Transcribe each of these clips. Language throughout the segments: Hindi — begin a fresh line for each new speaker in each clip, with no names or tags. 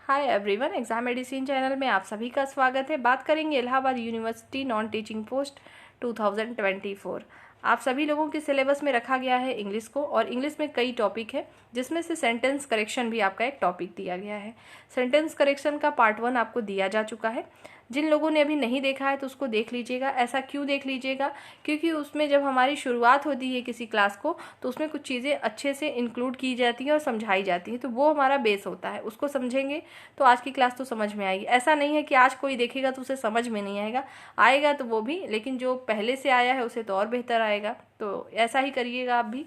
Hi everyone, exam medicine channel में आप सभी का स्वागत है। बात करेंगे Allahabad university non teaching post 2024। आप सभी लोगों के सिलेबस में रखा गया है इंग्लिश को, और इंग्लिश में कई टॉपिक है जिसमें से सेंटेंस करेक्शन भी आपका एक टॉपिक दिया गया है। सेंटेंस करेक्शन का पार्ट 1 आपको दिया जा चुका है। जिन लोगों ने अभी नहीं देखा है तो उसको देख लीजिएगा। ऐसा क्यों देख लीजिएगा? क्योंकि उसमें जब हमारी शुरुआत होती है किसी क्लास को तो उसमें कुछ चीज़ें अच्छे से इंक्लूड की जाती हैं और समझाई जाती हैं, तो वो हमारा बेस होता है। उसको समझेंगे तो आज की क्लास तो समझ में आएगी। ऐसा नहीं है कि आज कोई देखेगा तो उसे समझ में नहीं आएगा, आएगा तो वो भी, लेकिन जो पहले से आया है उसे तो और बेहतर आएगा। तो ऐसा ही करिएगा आप भी,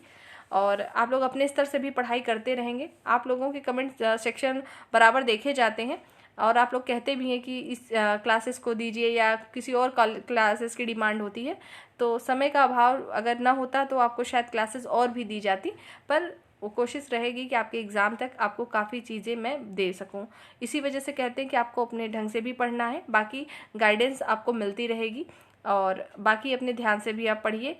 और आप लोग अपने स्तर से भी पढ़ाई करते रहेंगे। आप लोगों के कमेंट सेक्शन बराबर देखे जाते हैं और आप लोग कहते भी हैं कि इस क्लासेस को दीजिए, या किसी और क्लासेस की डिमांड होती है। तो समय का अभाव अगर ना होता तो आपको शायद क्लासेस और भी दी जाती, पर वो कोशिश रहेगी कि आपके एग्ज़ाम तक आपको काफ़ी चीज़ें मैं दे सकूं। इसी वजह से कहते हैं कि आपको अपने ढंग से भी पढ़ना है, बाकी गाइडेंस आपको मिलती रहेगी, और बाकी अपने ध्यान से भी आप पढ़िए।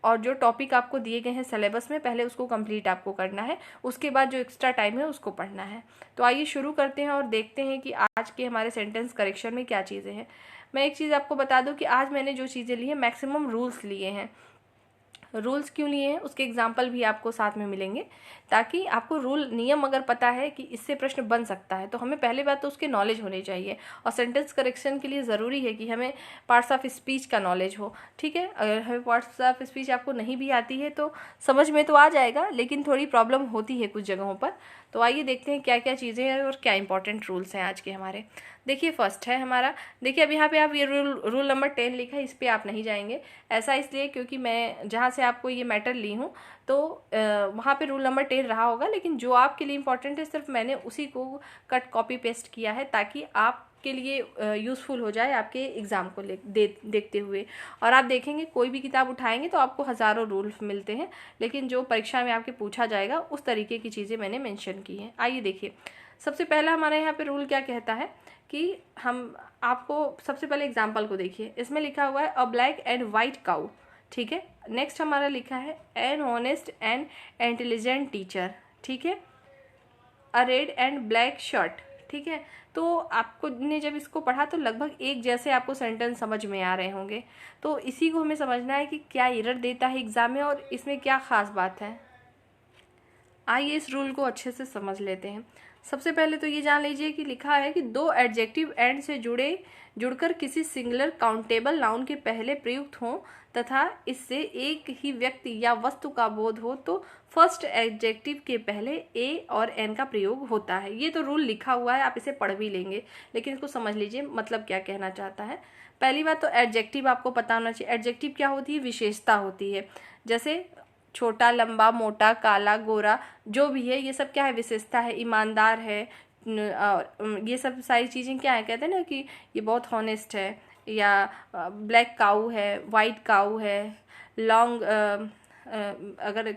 और जो टॉपिक आपको दिए गए हैं सिलेबस में, पहले उसको कंप्लीट आपको करना है, उसके बाद जो एक्स्ट्रा टाइम है उसको पढ़ना है। तो आइए शुरू करते हैं और देखते हैं कि आज के हमारे सेंटेंस करेक्शन में क्या चीज़ें हैं। मैं एक चीज़ आपको बता दूं कि आज मैंने जो चीज़ें ली हैं मैक्सिमम रूल्स लिए हैं। रूल्स क्यों लिए हैं उसके एग्जाम्पल भी आपको साथ में मिलेंगे, ताकि आपको रूल नियम अगर पता है कि इससे प्रश्न बन सकता है तो हमें पहले बात तो उसके नॉलेज होनी चाहिए। और सेंटेंस करेक्शन के लिए ज़रूरी है कि हमें पार्ट्स ऑफ स्पीच का नॉलेज हो। ठीक है, अगर हमें पार्ट्स ऑफ स्पीच आपको नहीं भी आती है तो समझ में तो आ जाएगा, लेकिन थोड़ी प्रॉब्लम होती है कुछ जगहों पर। तो आइए देखते हैं क्या क्या चीज़ें हैं और क्या इंपॉर्टेंट रूल्स हैं आज के हमारे। देखिए फर्स्ट है हमारा, देखिए अब यहाँ पे आप ये रूल नंबर 10 लिखा है, इस पर आप नहीं जाएंगे। ऐसा इसलिए क्योंकि मैं जहाँ से आपको ये मैटर ली हूँ तो वहाँ पे रूल नंबर 10 रहा होगा, लेकिन जो आपके लिए इम्पोर्टेंट है सिर्फ मैंने उसी को कट कॉपी पेस्ट किया है, ताकि आपके लिए यूज़फुल हो जाए आपके एग्ज़ाम को देखते हुए। और आप देखेंगे कोई भी किताब उठाएंगे तो आपको हज़ारों रूल्स मिलते हैं, लेकिन जो परीक्षा में आपके पूछा जाएगा उस तरीके की चीज़ें मैंने मेंशन की हैं। आइए देखिए, सबसे पहला हमारे यहाँ पे रूल क्या कहता है कि हम आपको सबसे पहले एग्जाम्पल को देखिए। इसमें लिखा हुआ है a black and white cow. ठीक है, नेक्स्ट हमारा लिखा है N honest and intelligent teacher. ठीक है, a red and black shirt. ठीक है, तो आपको ने जब इसको पढ़ा तो लगभग एक जैसे आपको सेंटेंस समझ में आ रहे होंगे। तो इसी को हमें समझना है कि क्या एरर देता है एग्जाम में और इसमें क्या खास बात है। आइए इस रूल को अच्छे से समझ लेते हैं। सबसे पहले तो ये जान लीजिए कि लिखा है कि दो एडजेक्टिव एंड से जुड़कर किसी सिंगुलर काउंटेबल नाउन के पहले प्रयुक्त हों तथा इससे एक ही व्यक्ति या वस्तु का बोध हो तो फर्स्ट एडजेक्टिव के पहले ए और एन का प्रयोग होता है। ये तो रूल लिखा हुआ है, आप इसे पढ़ भी लेंगे, लेकिन इसको समझ लीजिए मतलब क्या कहना चाहता है। पहली बात तो एडजेक्टिव आपको पता होना चाहिए। एडजेक्टिव क्या होती है? विशेषता होती है। जैसे छोटा, लंबा, मोटा, काला, गोरा, जो भी है ये सब क्या है? विशेषता है। ईमानदार है, और ये सब सारी चीज़ें क्या है? कहते हैं ना कि ये बहुत हॉनेस्ट है, या ब्लैक काऊ है, वाइट काऊ है, लॉन्ग अगर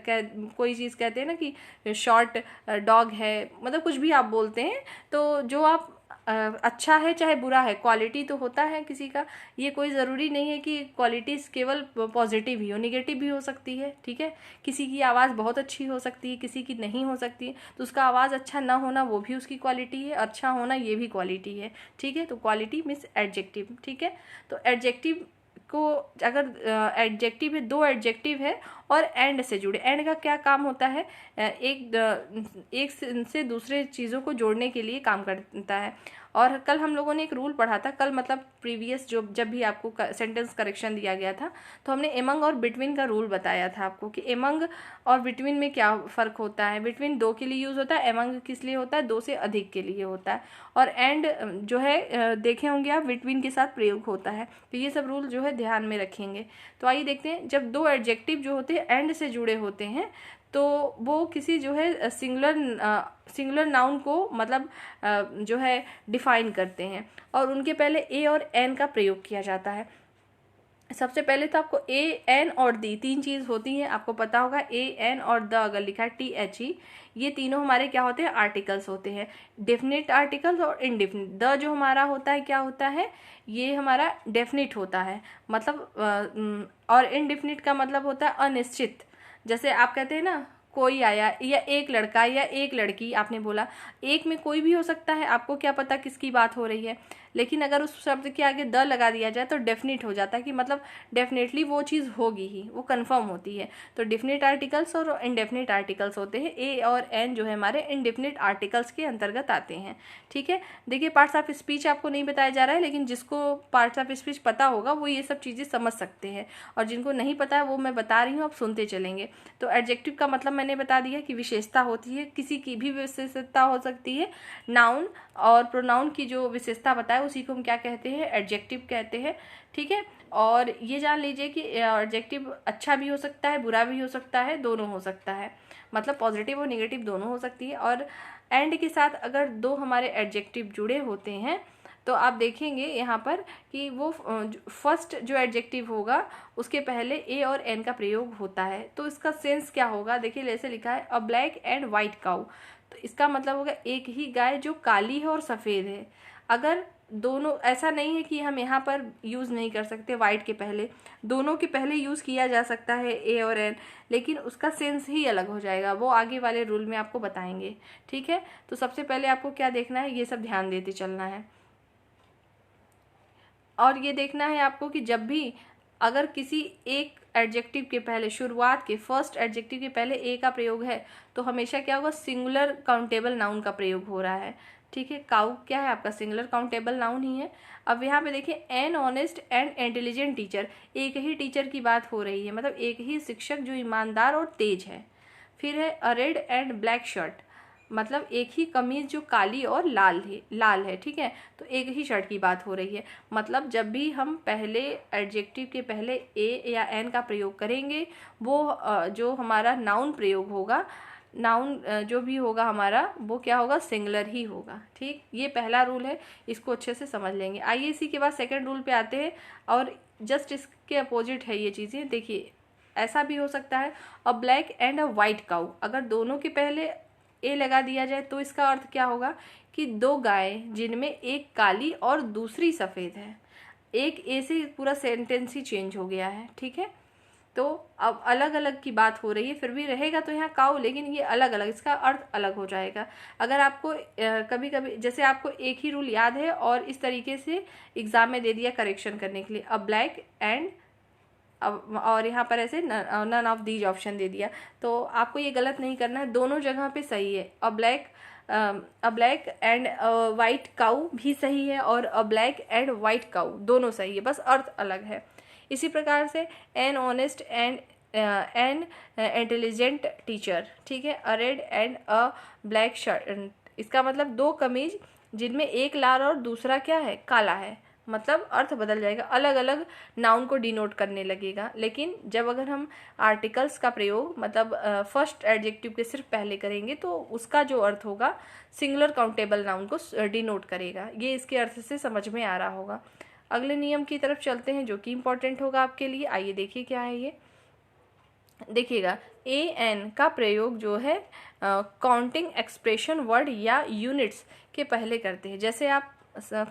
कोई चीज़ कहते हैं ना कि शॉर्ट डॉग है, मतलब कुछ भी आप बोलते हैं तो जो आप अच्छा है चाहे बुरा है, क्वालिटी तो होता है किसी का। ये कोई ज़रूरी नहीं है कि क्वालिटीज़ केवल पॉजिटिव ही हो, निगेटिव भी हो सकती है। ठीक है, किसी की आवाज़ बहुत अच्छी हो सकती है, किसी की नहीं हो सकती है, तो उसका आवाज़ अच्छा ना होना वो भी उसकी क्वालिटी है, अच्छा होना ये भी क्वालिटी है। ठीक है, तो क्वालिटी मीन्स एडजेक्टिव। ठीक है, तो एडजेक्टिव को अगर एडजेक्टिव है, दो एडजेक्टिव है और एंड से जुड़े, एंड का क्या काम होता है? एक से दूसरे चीज़ों को जोड़ने के लिए काम करता है। और कल हम लोगों ने एक रूल पढ़ा था, कल मतलब प्रीवियस जब भी आपको सेंटेंस करेक्शन दिया गया था तो हमने एमंग और बिटवीन का रूल बताया था आपको कि एमंग और बिटवीन में क्या फ़र्क होता है। बिटवीन दो के लिए यूज़ होता है, एमंग किस लिए होता है? दो से अधिक के लिए होता है। और एंड जो है देखे होंगे आप, बिटवीन के साथ प्रयोग होता है। तो ये सब रूल जो है ध्यान में रखेंगे। तो आइए देखते हैं, जब दो एडजेक्टिव जो होते हैं एंड से जुड़े होते हैं तो वो किसी जो है सिंगुलर नाउन को मतलब जो है डिफाइन करते हैं, और उनके पहले ए और एन का प्रयोग किया जाता है। सबसे पहले तो आपको ए, एन और दी, तीन चीज़ होती हैं, आपको पता होगा। ए, एन और द अगर लिखा है THE, ये तीनों हमारे क्या होते हैं? आर्टिकल्स होते हैं। डेफिनेट आर्टिकल्स और इनडेफिनिट। द जो हमारा होता है क्या होता है? ये हमारा डेफिनिट होता है, मतलब और इनडेफिनिट का मतलब होता है अनिश्चित। जैसे आप कहते हैं ना कोई आया या एक लड़का या एक लड़की, आपने बोला एक में कोई भी हो सकता है, आपको क्या पता किसकी बात हो रही है। लेकिन अगर उस शब्द के आगे द लगा दिया जाए तो डेफिनेट हो जाता है कि मतलब डेफिनेटली वो चीज़ होगी ही, वो कंफर्म होती है। तो डेफिनेट आर्टिकल्स और इनडेफिनेट आर्टिकल्स होते हैं। ए और एन जो है हमारे इनडेफिनेट आर्टिकल्स के अंतर्गत आते हैं। ठीक है, देखिए पार्ट्स ऑफ स्पीच आपको नहीं बताया जा रहा है, लेकिन जिसको पार्ट्स ऑफ स्पीच पता होगा वो ये सब चीज़ें समझ सकते हैं, और जिनको नहीं पता है वो मैं बता रही हूँ, आप सुनते चलेंगे। तो एडजेक्टिव का मतलब मैंने बता दिया कि विशेषता होती है, किसी की भी विशेषता हो सकती है। नाउन और प्रोनाउन की जो विशेषता बताए उसी को हम क्या कहते हैं, एडजेक्टिव कहते हैं। ठीक है, और ये जान लीजिए कि एडजेक्टिव अच्छा भी हो सकता है, बुरा भी हो सकता है, दोनों हो सकता है, मतलब पॉजिटिव और निगेटिव दोनों हो सकती है। और एंड के साथ अगर दो हमारे एडजेक्टिव जुड़े होते हैं तो आप देखेंगे यहाँ पर कि वो फर्स्ट जो एडजेक्टिव होगा उसके पहले ए और एन का प्रयोग होता है। तो इसका सेंस क्या होगा, देखिए जैसे लिखा है अ ब्लैक एंड वाइट काऊ, तो इसका मतलब होगा एक ही गाय जो काली है और सफ़ेद है। अगर दोनों, ऐसा नहीं है कि हम यहाँ पर यूज़ नहीं कर सकते वाइट के पहले, दोनों के पहले यूज़ किया जा सकता है ए और एन, लेकिन उसका सेंस ही अलग हो जाएगा, वो आगे वाले रूल में आपको बताएंगे। ठीक है, तो सबसे पहले आपको क्या देखना है, ये सब ध्यान देते चलना है। और ये देखना है आपको कि जब भी अगर किसी एक एडजेक्टिव के पहले, शुरुआत के फर्स्ट एडजेक्टिव के पहले ए का प्रयोग है तो हमेशा क्या होगा, सिंगुलर काउंटेबल नाउन का प्रयोग हो रहा है। ठीक है, काउ क्या है आपका, सिंगुलर काउंटेबल नाउन ही है। अब यहाँ पे देखिए N honest and intelligent teacher, एक ही टीचर की बात हो रही है, मतलब एक ही शिक्षक जो ईमानदार और तेज है। फिर है a red and black shirt, मतलब एक ही कमीज जो काली और लाल है। ठीक है, तो एक ही शर्ट की बात हो रही है। मतलब जब भी हम पहले एडजेक्टिव के पहले ए या एन का प्रयोग करेंगे, वो जो हमारा नाउन प्रयोग होगा, नाउन जो भी होगा हमारा, वो क्या होगा, सिंगुलर ही होगा। ठीक, ये पहला रूल है, इसको अच्छे से समझ लेंगे। आइए इसी के बाद सेकंड रूल पे आते हैं, और जस्ट इसके अपोजिट है ये चीज़ें। देखिए ऐसा भी हो सकता है a black and a white cow, अगर दोनों के पहले ए लगा दिया जाए तो इसका अर्थ क्या होगा कि दो गायें जिनमें एक काली और दूसरी सफ़ेद है। एक ए से पूरा सेंटेंस ही चेंज हो गया है। ठीक है, तो अब अलग अलग की बात हो रही है, फिर भी रहेगा तो यहाँ काऊ, लेकिन ये अलग अलग, इसका अर्थ अलग हो जाएगा। अगर आपको कभी कभी जैसे आपको एक ही रूल याद है और इस तरीके से एग्जाम में दे दिया करेक्शन करने के लिए, अ ब्लैक एंड, और यहाँ पर ऐसे नन ऑफ दीज ऑप्शन दे दिया, तो आपको ये गलत नहीं करना है, दोनों जगह पे सही है। अ ब्लैक एंड वाइट काऊ भी सही है और अ ब्लैक एंड वाइट काऊ दोनों सही है, बस अर्थ अलग है। इसी प्रकार से an honest and an intelligent teacher, ठीक है, a red and a black shirt, इसका मतलब दो कमीज जिनमें एक लाल और दूसरा क्या है, काला है, मतलब अर्थ बदल जाएगा, अलग अलग नाउन को डिनोट करने लगेगा। लेकिन जब अगर हम आर्टिकल्स का प्रयोग मतलब फर्स्ट एडजेक्टिव के सिर्फ पहले करेंगे तो उसका जो अर्थ होगा सिंगुलर काउंटेबल नाउन को डिनोट करेगा। ये इसके अर्थ से समझ में आ रहा होगा। अगले नियम की तरफ चलते हैं जो कि इम्पोर्टेंट होगा आपके लिए। आइए देखिए क्या है ये। देखिएगा ए एन का प्रयोग जो है काउंटिंग एक्सप्रेशन वर्ड या यूनिट्स के पहले करते हैं। जैसे आप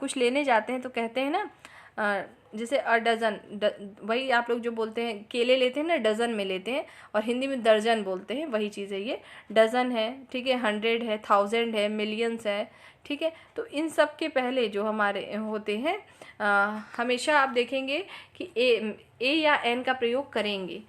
कुछ लेने जाते हैं तो कहते हैं ना, जैसे अ डज़न, वही आप लोग जो बोलते हैं केले लेते हैं ना, डज़न में लेते हैं, और हिंदी में दर्जन बोलते हैं, वही चीज़ है ये। डज़न है, ठीक है, 100 है, 1000 है, मिलियंस है, ठीक है। तो इन सब के पहले जो हमारे होते हैं हमेशा आप देखेंगे कि ए या एन का प्रयोग करेंगे।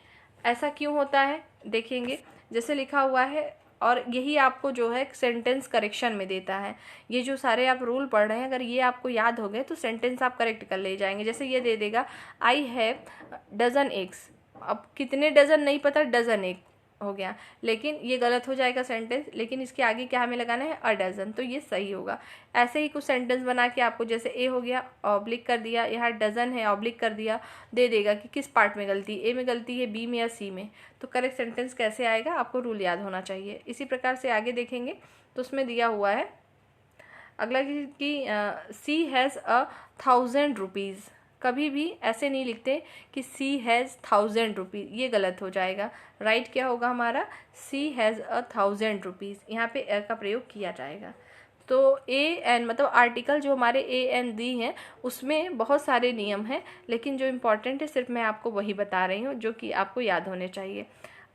ऐसा क्यों होता है देखेंगे, जैसे लिखा हुआ है, और यही आपको जो है सेंटेंस करेक्शन में देता है। ये जो सारे आप रूल पढ़ रहे हैं, अगर ये आपको याद हो गए तो सेंटेंस आप करेक्ट कर ले जाएंगे। जैसे ये दे देगा आई हैव डजन एग्स, अब कितने डजन नहीं पता, डजन एग हो गया, लेकिन ये गलत हो जाएगा सेंटेंस, लेकिन इसके आगे क्या हमें लगाना है, अ डजन, तो ये सही होगा। ऐसे ही कुछ सेंटेंस बना के आपको, जैसे ए हो गया, ऑब्लिक कर दिया, यहाँ डजन है, ऑब्लिक कर दिया, दे देगा कि किस पार्ट में गलती, ए में गलती है, बी में या सी में। तो करेक्ट सेंटेंस कैसे आएगा, आपको रूल याद होना चाहिए। इसी प्रकार से आगे देखेंगे तो उसमें दिया हुआ है अगला कि सी हैज़ 1000 रुपीज़। कभी भी ऐसे नहीं लिखते कि सी हैज़ 1000 रुपीज़, ये गलत हो जाएगा। राइट क्या होगा हमारा, सी हैज़ 1000 रुपीज़, यहाँ पे का प्रयोग किया जाएगा। तो ए एन मतलब आर्टिकल जो हमारे ए एन दी हैं उसमें बहुत सारे नियम हैं, लेकिन जो इम्पोर्टेंट है सिर्फ मैं आपको वही बता रही हूँ जो कि आपको याद होने चाहिए।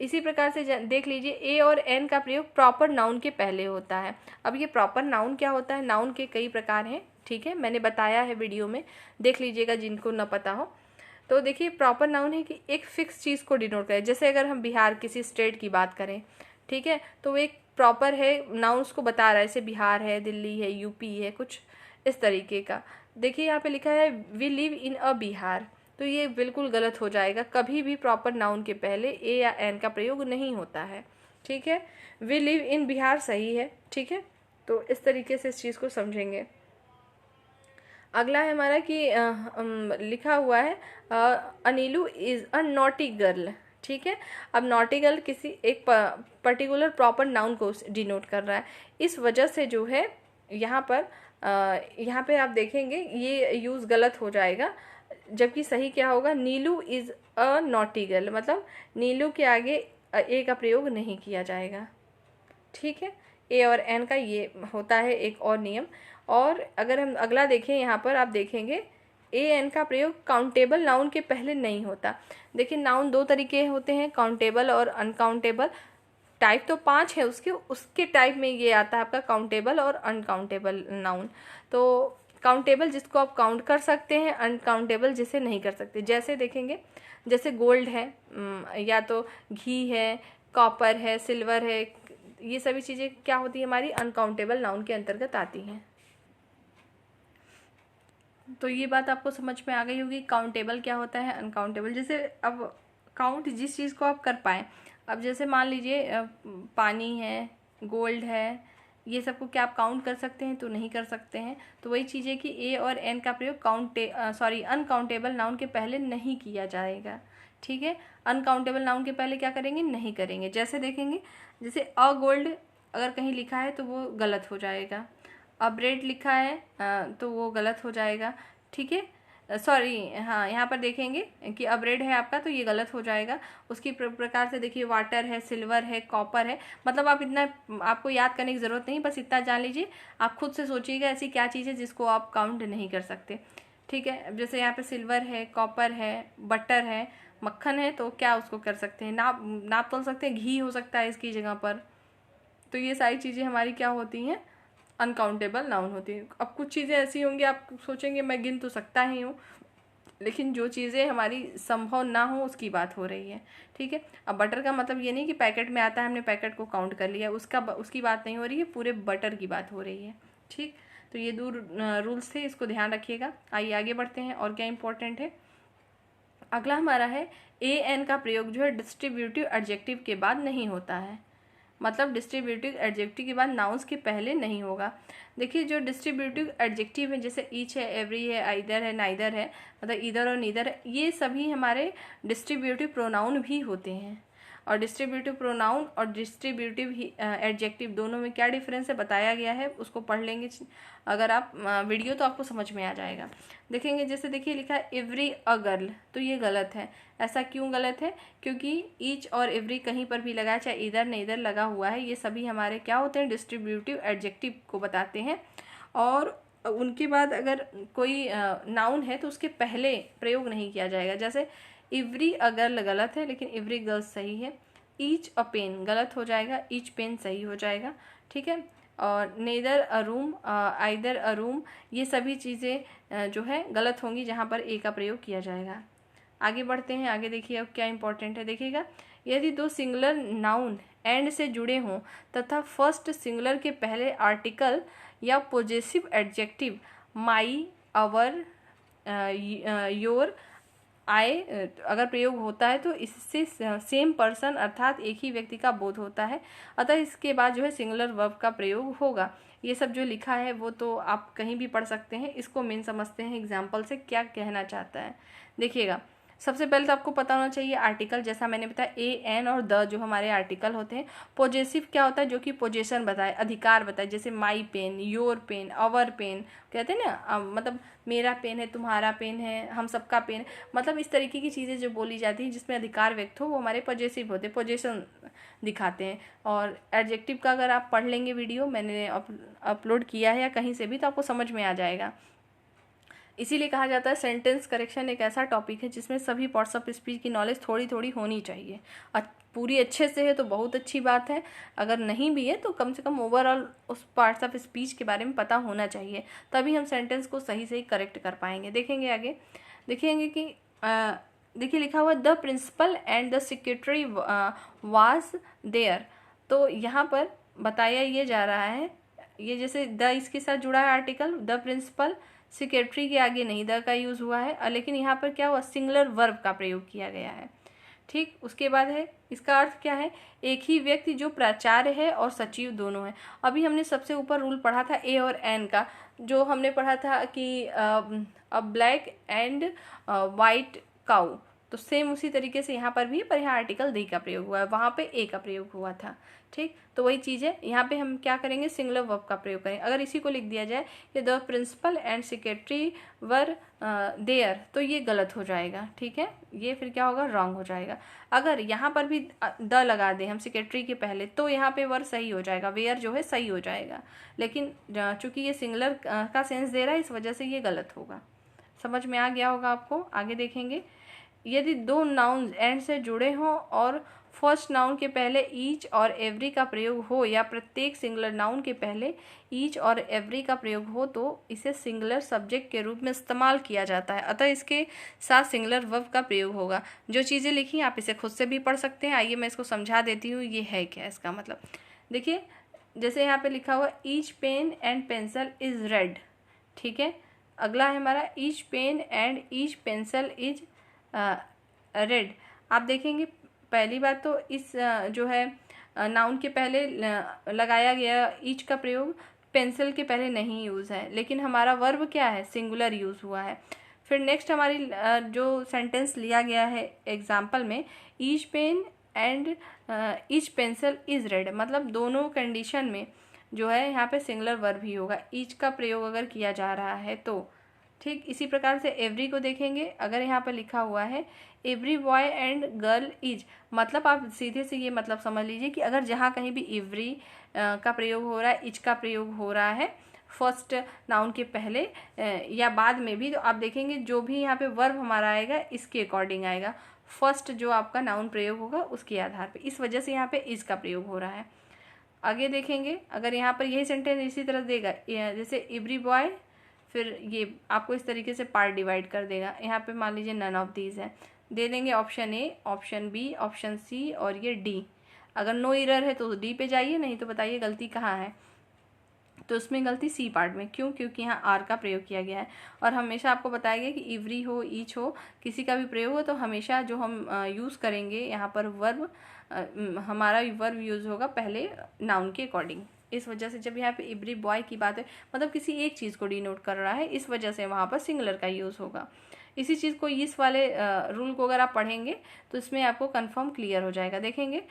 इसी प्रकार से देख लीजिए ए और एन का प्रयोग प्रॉपर नाउन के पहले होता है। अब ये प्रॉपर नाउन क्या होता है, नाउन के कई प्रकार हैं, ठीक है, मैंने बताया है वीडियो में, देख लीजिएगा जिनको न पता हो। तो देखिए प्रॉपर नाउन है कि एक फिक्स चीज़ को डिनोट करे। जैसे अगर हम बिहार किसी स्टेट की बात करें, ठीक है, तो वो एक प्रॉपर है, नाउन उसको बता रहा है, जैसे बिहार है, दिल्ली है, यूपी है, कुछ इस तरीके का। देखिए यहाँ पे लिखा है वी लिव इन अ बिहार, तो ये बिल्कुल गलत हो जाएगा। कभी भी प्रॉपर नाउन के पहले ए या एन का प्रयोग नहीं होता है, ठीक है। वी लिव इन बिहार सही है, ठीक है। तो इस तरीके से इस चीज़ को समझेंगे। अगला है हमारा कि लिखा हुआ है अनिलू इज़ अ नॉटी गर्ल, ठीक है। अब नॉटी गर्ल किसी एक पर्टिकुलर प्रॉपर नाउन को डिनोट कर रहा है। इस वजह से जो है यहाँ पे आप देखेंगे ये यूज़ गलत हो जाएगा, जबकि सही क्या होगा, नीलू इज़ अ नॉटी गर्ल, मतलब नीलू के आगे ए का प्रयोग नहीं किया जाएगा, ठीक है। ए और एन का ये होता है एक और नियम। और अगर हम अगला देखें, यहाँ पर आप देखेंगे ए एन का प्रयोग काउंटेबल नाउन के पहले नहीं होता। देखिए नाउन दो तरीके होते हैं, काउंटेबल और अनकाउंटेबल। टाइप तो 5 है उसके टाइप में ये आता है आपका काउंटेबल और अनकाउंटेबल नाउन। तो काउंटेबल जिसको आप काउंट कर सकते हैं, अनकाउंटेबल जिसे नहीं कर सकते। जैसे देखेंगे, जैसे गोल्ड है, या तो घी है, कॉपर है, सिल्वर है, ये सभी चीज़ें क्या होती है, हमारी अनकाउंटेबल नाउन के अंतर्गत आती हैं। तो ये बात आपको समझ में आ गई होगी, काउंटेबल क्या होता है, अनकाउंटेबल। जैसे अब काउंट जिस चीज़ को आप कर पाएँ, अब जैसे मान लीजिए पानी है, गोल्ड है, ये सबको क्या आप काउंट कर सकते हैं, तो नहीं कर सकते हैं। तो वही चीज़ है कि ए और एन का प्रयोग अनकाउंटेबल नाउन के पहले नहीं किया जाएगा, ठीक है। अनकाउंटेबल नाउन के पहले क्या करेंगे, नहीं करेंगे। जैसे देखेंगे, जैसे अ गोल्ड अगर कहीं लिखा है तो वो गलत हो जाएगा। अब रेड लिखा है तो वो गलत हो जाएगा, ठीक है। सॉरी, हाँ, यहाँ पर देखेंगे कि अब रेड है आपका, तो ये गलत हो जाएगा। उसकी प्रकार से देखिए वाटर है, सिल्वर है, कॉपर है, मतलब आप इतना आपको याद करने की ज़रूरत नहीं, बस इतना जान लीजिए। आप खुद से सोचिएगा ऐसी क्या चीज़ है जिसको आप काउंट नहीं कर सकते, ठीक है। अब जैसे यहाँ पे सिल्वर है, कॉपर है, बटर है, मक्खन है, तो क्या उसको कर सकते हैं, नाप तोल सकते हैं, घी हो सकता है इसकी जगह पर। तो ये सारी चीज़ें हमारी क्या होती हैं, अनकाउंटेबल नाउन होती है। अब कुछ चीज़ें ऐसी होंगी आप सोचेंगे मैं गिन तो सकता ही हूँ, लेकिन जो चीज़ें हमारी संभव ना हो उसकी बात हो रही है, ठीक है। अब बटर का मतलब ये नहीं कि पैकेट में आता है हमने पैकेट को काउंट कर लिया, उसकी बात नहीं हो रही है, पूरे बटर की बात हो रही है, ठीक। तो ये दो रूल्स थे, इसको ध्यान रखिएगा। आइए आगे बढ़ते हैं, और क्या इंपॉर्टेंट है। अगला हमारा है ए एन का प्रयोग जो है डिस्ट्रीब्यूटिव एडजेक्टिव के बाद नहीं होता है, मतलब डिस्ट्रीब्यूटिव एडजेक्टिव के बाद नाउन्स के पहले नहीं होगा। देखिए जो डिस्ट्रीब्यूटिव एडजेक्टिव है, जैसे ईच है, एवरी है, आइदर है, नाइदर है, मतलब इधर और नीदर है, ये सभी हमारे डिस्ट्रीब्यूटिव प्रोनाउन भी होते हैं। और डिस्ट्रीब्यूटिव प्रोनाउन और डिस्ट्रीब्यूटिव एडजेक्टिव दोनों में क्या डिफरेंस है बताया गया है, उसको पढ़ लेंगे अगर आप वीडियो, तो आपको समझ में आ जाएगा। देखेंगे, जैसे देखिए लिखा है एवरी अ गर्ल, तो ये गलत है। ऐसा क्यों गलत है, क्योंकि ईच और एवरी कहीं पर भी लगा, चाहे इधर न इधर लगा हुआ है, ये सभी हमारे क्या होते हैं, डिस्ट्रीब्यूटिव एडजेक्टिव को बताते हैं। और उनके बाद अगर कोई नाउन है तो उसके पहले प्रयोग नहीं किया जाएगा। जैसे एवरी अ गर्ल गलत है, लेकिन एवरी गर्ल्स सही है। ईच अ पेन गलत हो जाएगा, ईच पेन सही हो जाएगा, ठीक है। और neither a room, either a room, ये सभी चीज़ें जो है गलत होंगी जहाँ पर ए का प्रयोग किया जाएगा। आगे बढ़ते हैं, आगे देखिए अब क्या इंपॉर्टेंट है। देखिएगा, यदि दो सिंगुलर नाउन एंड से जुड़े हों तथा फर्स्ट सिंगुलर के पहले आर्टिकल या possessive adjective my, our, your, आए अगर प्रयोग होता है, तो इससे सेम पर्सन अर्थात एक ही व्यक्ति का बोध होता है। अतः इसके बाद जो है सिंगुलर वर्ब का प्रयोग होगा। ये सब जो लिखा है वो तो आप कहीं भी पढ़ सकते हैं, इसको मेन समझते हैं एग्जाम्पल से क्या कहना चाहता है। देखिएगा, सबसे पहले तो आपको पता होना चाहिए आर्टिकल, जैसा मैंने बताया ए एन और द जो हमारे आर्टिकल होते हैं। पोजेसिव क्या होता है, जो कि पोजेशन बताए, अधिकार बताए, जैसे my pen, your pen, our pen, कहते हैं ना, मतलब मेरा पेन है, तुम्हारा पेन है, हम सबका पेन है, मतलब इस तरीके की चीज़ें जो बोली जाती हैं जिसमें अधिकार व्यक्त हो, वो हमारे पॉजिटिव होते हैं, पोजेशन दिखाते हैं। और एडजेक्टिव का अगर आप पढ़ लेंगे वीडियो मैंने अपलोड किया है या कहीं से भी, तो आपको समझ में आ जाएगा। इसीलिए कहा जाता है सेंटेंस करेक्शन एक ऐसा टॉपिक है जिसमें सभी पार्ट्स ऑफ स्पीच की नॉलेज थोड़ी थोड़ी होनी चाहिए। पूरी अच्छे से है तो बहुत अच्छी बात है, अगर नहीं भी है तो कम से कम ओवरऑल उस पार्ट्स ऑफ स्पीच के बारे में पता होना चाहिए, तभी हम सेंटेंस को सही सही करेक्ट कर पाएंगे। देखेंगे आगे, देखेंगे कि देखिए लिखा हुआ the principal and the secretary was there. तो यहाँ पर बताया ये जा रहा है, ये जैसे द इसके साथ जुड़ा है आर्टिकल, द प्रिंसिपल, सेक्रेटरी के आगे नहीं द का यूज़ हुआ है, लेकिन यहाँ पर क्या हुआ, सिंगुलर वर्ब का प्रयोग किया गया है। ठीक, उसके बाद है, इसका अर्थ क्या है, एक ही व्यक्ति जो प्राचार्य है और सचिव दोनों है। अभी हमने सबसे ऊपर रूल पढ़ा था ए और एन का, जो हमने पढ़ा था कि अ ब्लैक एंड वाइट काउ, तो सेम उसी तरीके से यहाँ पर भी, पर यहाँ आर्टिकल दी का प्रयोग हुआ है, वहाँ पे ए का प्रयोग हुआ था। ठीक, तो वही चीज़ है, यहाँ पे हम क्या करेंगे, सिंगुलर वर्ब का प्रयोग करेंगे। अगर इसी को लिख दिया जाए कि the principal and secretary were there, तो ये गलत हो जाएगा। ठीक है, ये फिर क्या होगा, रॉन्ग हो जाएगा। अगर यहाँ पर भी द लगा दें हम सेक्रेटरी के पहले, तो यहाँ पे वर सही हो जाएगा, वेयर जो है सही हो जाएगा, लेकिन चूंकि ये सिंगुलर का सेंस दे रहा है, इस वजह से ये गलत होगा। समझ में आ गया होगा आपको। आगे देखेंगे, यदि दो नाउन एंड से जुड़े हों और फर्स्ट नाउन के पहले ईच और एवरी का प्रयोग हो, या प्रत्येक सिंगुलर नाउन के पहले ईच और एवरी का प्रयोग हो, तो इसे सिंगुलर सब्जेक्ट के रूप में इस्तेमाल किया जाता है, अतः इसके साथ सिंगुलर वर्ब का प्रयोग होगा। जो चीज़ें लिखी आप इसे खुद से भी पढ़ सकते हैं। आइए मैं इसको समझा देती हूँ, ये है क्या इसका मतलब। देखिए, जैसे यहाँ पे लिखा हुआ each pen and pencil is red. ठीक है, अगला है हमारा each pen and each pencil is red. आप देखेंगे, पहली बात तो इस जो है नाउन के पहले लगाया गया ईच का प्रयोग, पेंसिल के पहले नहीं यूज़ है, लेकिन हमारा वर्ब क्या है, सिंगुलर यूज़ हुआ है। फिर नेक्स्ट हमारी जो सेंटेंस लिया गया है एग्जाम्पल में, each pen and each pencil is red, मतलब दोनों कंडीशन में जो है यहाँ पे सिंगुलर वर्ब ही होगा, ईच का प्रयोग अगर किया जा रहा है तो। ठीक, इसी प्रकार से एवरी को देखेंगे, अगर यहाँ पर लिखा हुआ है every boy and girl is, मतलब आप सीधे से ये मतलब समझ लीजिए कि अगर जहाँ कहीं भी एवरी का प्रयोग हो रहा है, इज का प्रयोग हो रहा है फर्स्ट नाउन के पहले या बाद में भी, तो आप देखेंगे जो भी यहाँ पे वर्ब हमारा आएगा इसके अकॉर्डिंग आएगा, फर्स्ट जो आपका नाउन प्रयोग होगा उसके आधार पे, इस वजह से यहाँ पे इज का प्रयोग हो रहा है। आगे देखेंगे, अगर यहाँ पर यही सेंटेंस इसी तरह देगा, जैसे एवरी बॉय, फिर ये आपको इस तरीके से पार्ट डिवाइड कर देगा, यहाँ पे मान लीजिए नन ऑफ दीज है, दे देंगे option A, option B, option C और ये डी। अगर नो एरर है तो डी पे जाइए, नहीं तो बताइए गलती कहाँ है। तो उसमें गलती सी पार्ट में, क्यों, क्योंकि यहाँ आर का प्रयोग किया गया है। और हमेशा आपको बताया गया कि इवरी हो, ईच हो, किसी का भी प्रयोग हो, तो हमेशा जो हम यूज़ करेंगे यहाँ पर वर्ब, हमारा वर्ब यूज़ होगा पहले नाउन के अकॉर्डिंग। इस वजह से जब यहाँ पे एवरी बॉय की बात है, मतलब किसी एक चीज़ को डिनोट कर रहा है, इस वजह से वहाँ पर सिंगुलर का यूज़ होगा। इसी चीज़ को, इस वाले रूल को अगर आप पढ़ेंगे तो इसमें आपको कंफर्म क्लियर हो जाएगा। देखेंगे,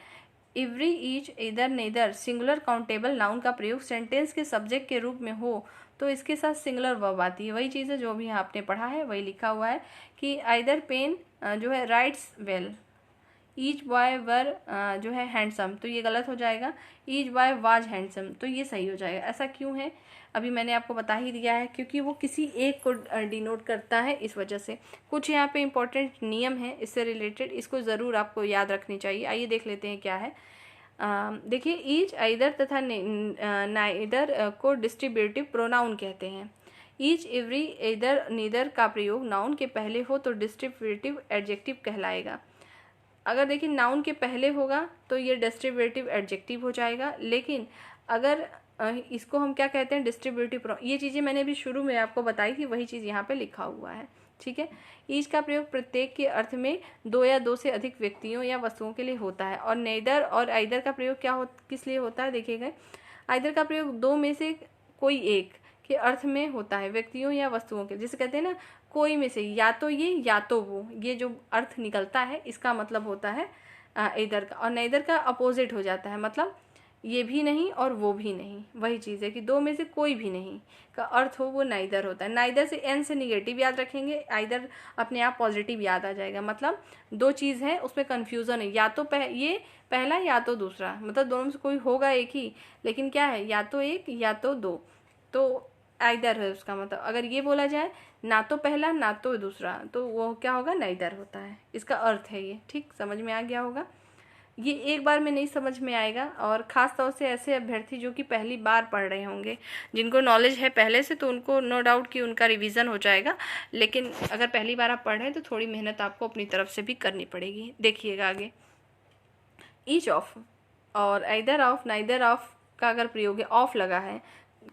एवरी, ईच, इधर, नेदर सिंगुलर काउंटेबल नाउन का प्रयोग सेंटेंस के सब्जेक्ट के रूप में हो तो इसके साथ सिंगुलर वर्ब आती है। वही चीज़ है जो भी आपने पढ़ा है, वही लिखा हुआ है कि आइदर पेन जो है राइट्स वेल, ईच बॉय वर जो है हैंडसम, तो ये गलत हो जाएगा, ईच बॉय वाज हैंडसम, तो ये सही हो जाएगा। ऐसा क्यों है, अभी मैंने आपको बता ही दिया है, क्योंकि वो किसी एक को डिनोट करता है, इस वजह से। कुछ यहाँ पे इंपॉर्टेंट नियम है इससे रिलेटेड, इसको ज़रूर आपको याद रखनी चाहिए। आइए देख लेते हैं क्या है। देखिए, ईच, आइदर तथा नाइदर को डिस्ट्रीब्यूटिव प्रोनाउन कहते हैं। ईच, एवरी, इधर, नीदर का प्रयोग नाउन के पहले हो तो डिस्ट्रीब्यूटिव एडजेक्टिव कहलाएगा। अगर देखिए नाउन के पहले होगा तो ये डिस्ट्रीब्यूटिव एडजेक्टिव हो जाएगा, लेकिन अगर इसको हम क्या कहते हैं, डिस्ट्रीब्यूटिव, ये चीज़ें मैंने भी शुरू में आपको बताई थी, वही चीज़ यहाँ पे लिखा हुआ है। ठीक है, ईच का प्रयोग प्रत्येक के अर्थ में दो या दो से अधिक व्यक्तियों या वस्तुओं के लिए होता है, और नेदर और आइदर का प्रयोग किस लिए होता है, देखिएगा, आइदर का प्रयोग दो में से कोई एक के अर्थ में होता है, व्यक्तियों या वस्तुओं के, जिसे कहते हैं ना कोई में से, या तो ये या तो वो, ये जो अर्थ निकलता है इसका मतलब होता है इधर का। और नेदर का अपोजिट हो जाता है, मतलब ये भी नहीं और वो भी नहीं। वही चीज़ है कि दो में से कोई भी नहीं का अर्थ हो वो नाइदर होता है। नाइदर से एन से निगेटिव याद रखेंगे, आइदर अपने आप पॉजिटिव याद आ जाएगा। मतलब दो चीज़ है उसमें कन्फ्यूज़न है, या तो ये पहला या तो दूसरा, मतलब दोनों में से कोई होगा एक ही, लेकिन क्या है या तो एक या तो दो, तो आइदर है उसका मतलब। अगर ये बोला जाए ना तो पहला ना तो दूसरा, तो वो क्या होगा, नाइदर होता है, इसका अर्थ है ये। ठीक, समझ में आ गया होगा। ये एक बार में नहीं समझ में आएगा, और ख़ास तौर से ऐसे अभ्यर्थी जो कि पहली बार पढ़ रहे होंगे, जिनको नॉलेज है पहले से, तो उनको नो डाउट कि उनका रिवीजन हो जाएगा। लेकिन अगर पहली बार आप पढ़ रहे हैं तो थोड़ी मेहनत आपको अपनी तरफ से भी करनी पड़ेगी। देखिएगा आगे, ईच ऑफ और आइदर ऑफ, नाइदर ऑफ का अगर प्रयोग है, ऑफ लगा है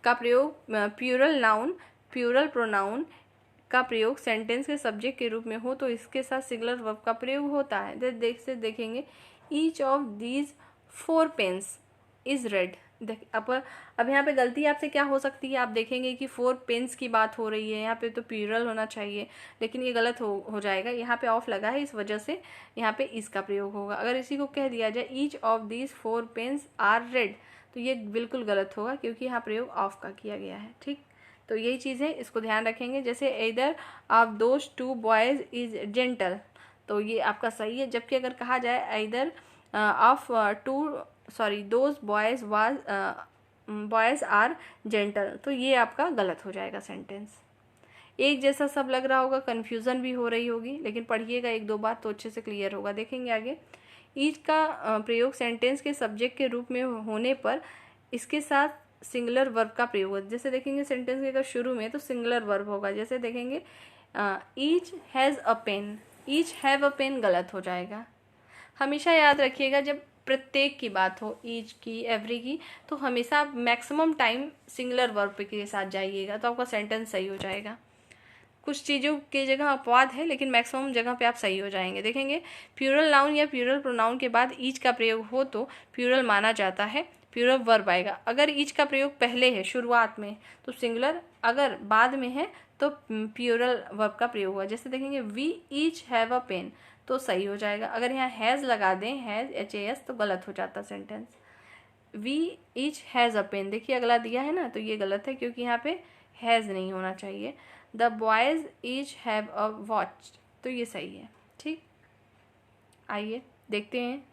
का प्रयोग प्यूरल नाउन, प्यूरल प्रोनाउन का प्रयोग सेंटेंस के सब्जेक्ट के रूप में हो तो इसके साथ सिंगुलर वर्ब का प्रयोग होता है। देखेंगे each of these 4 pens is red. अब यहाँ पे गलती आपसे क्या हो सकती है, आप देखेंगे कि 4 पेन्स की बात हो रही है, यहाँ पे तो प्यूरल होना चाहिए, लेकिन ये गलत हो जाएगा। यहाँ पे ऑफ लगा है, इस वजह से यहाँ पे इस का प्रयोग होगा। अगर इसी को कह दिया जाए each of these 4 pens are red, तो ये बिल्कुल गलत होगा, क्योंकि यहाँ प्रयोग ऑफ का किया गया है। ठीक, तो यही चीज़ है, इसको ध्यान रखेंगे। जैसे इधर of those 2 boys is gentle, तो ये आपका सही है। जबकि अगर कहा जाए इधर of those boys are gentle, तो ये आपका गलत हो जाएगा सेंटेंस। एक जैसा सब लग रहा होगा, कन्फ्यूज़न भी हो रही होगी, लेकिन पढ़िएगा 1-2 बार तो अच्छे से क्लियर होगा। देखेंगे आगे, ईच का प्रयोग सेंटेंस के सब्जेक्ट के रूप में होने पर इसके साथ सिंगुलर वर्ब का प्रयोग होता है। जैसे देखेंगे सेंटेंस के अगर शुरू में तो सिंगुलर वर्ब होगा। जैसे देखेंगे each has a pen, each have a pen गलत हो जाएगा। हमेशा याद रखिएगा जब प्रत्येक की बात हो, ईच की, एवरी की, तो हमेशा मैक्सिमम टाइम सिंगुलर वर्ब के साथ जाइएगा, तो आपका सेंटेंस सही हो जाएगा। कुछ चीज़ों की जगह अपवाद है, लेकिन मैक्सिमम जगह पे आप सही हो जाएंगे। देखेंगे प्यूरल नाउन या प्यूरल प्रोनाउन के बाद ईच का प्रयोग हो तो प्यूरल माना जाता है, प्यूरल वर्ब आएगा। अगर ईच का प्रयोग पहले है शुरुआत में तो सिंगुलर, अगर बाद में है तो प्यूरल वर्ब का प्रयोग हुआ। जैसे देखेंगे we each have a pen, तो सही हो जाएगा। अगर यहाँ हैज़ लगा दें, हैज़ HAS, तो गलत हो जाता sentence. We each has a pen, देखिए अगला दिया है ना, तो ये गलत है, क्योंकि यहाँ पे हैज़ नहीं होना चाहिए। The boys each have a watch, तो ये सही है। ठीक, आइए देखते हैं।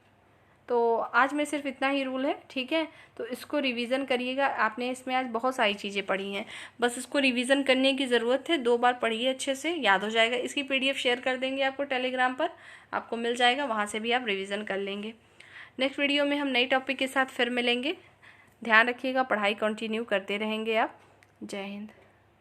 तो आज में सिर्फ इतना ही रूल है, ठीक है, तो इसको रिवीजन करिएगा। आपने इसमें आज बहुत सारी चीज़ें पढ़ी हैं, बस इसको रिवीजन करने की ज़रूरत है। 2 बार पढ़िए, अच्छे से याद हो जाएगा। इसकी PDF शेयर कर देंगे आपको टेलीग्राम पर, आपको मिल जाएगा, वहाँ से भी आप रिवीजन कर लेंगे। नेक्स्ट वीडियो में हम नई टॉपिक के साथ फिर मिलेंगे। ध्यान रखिएगा, पढ़ाई कंटिन्यू करते रहेंगे आप। जय हिंद।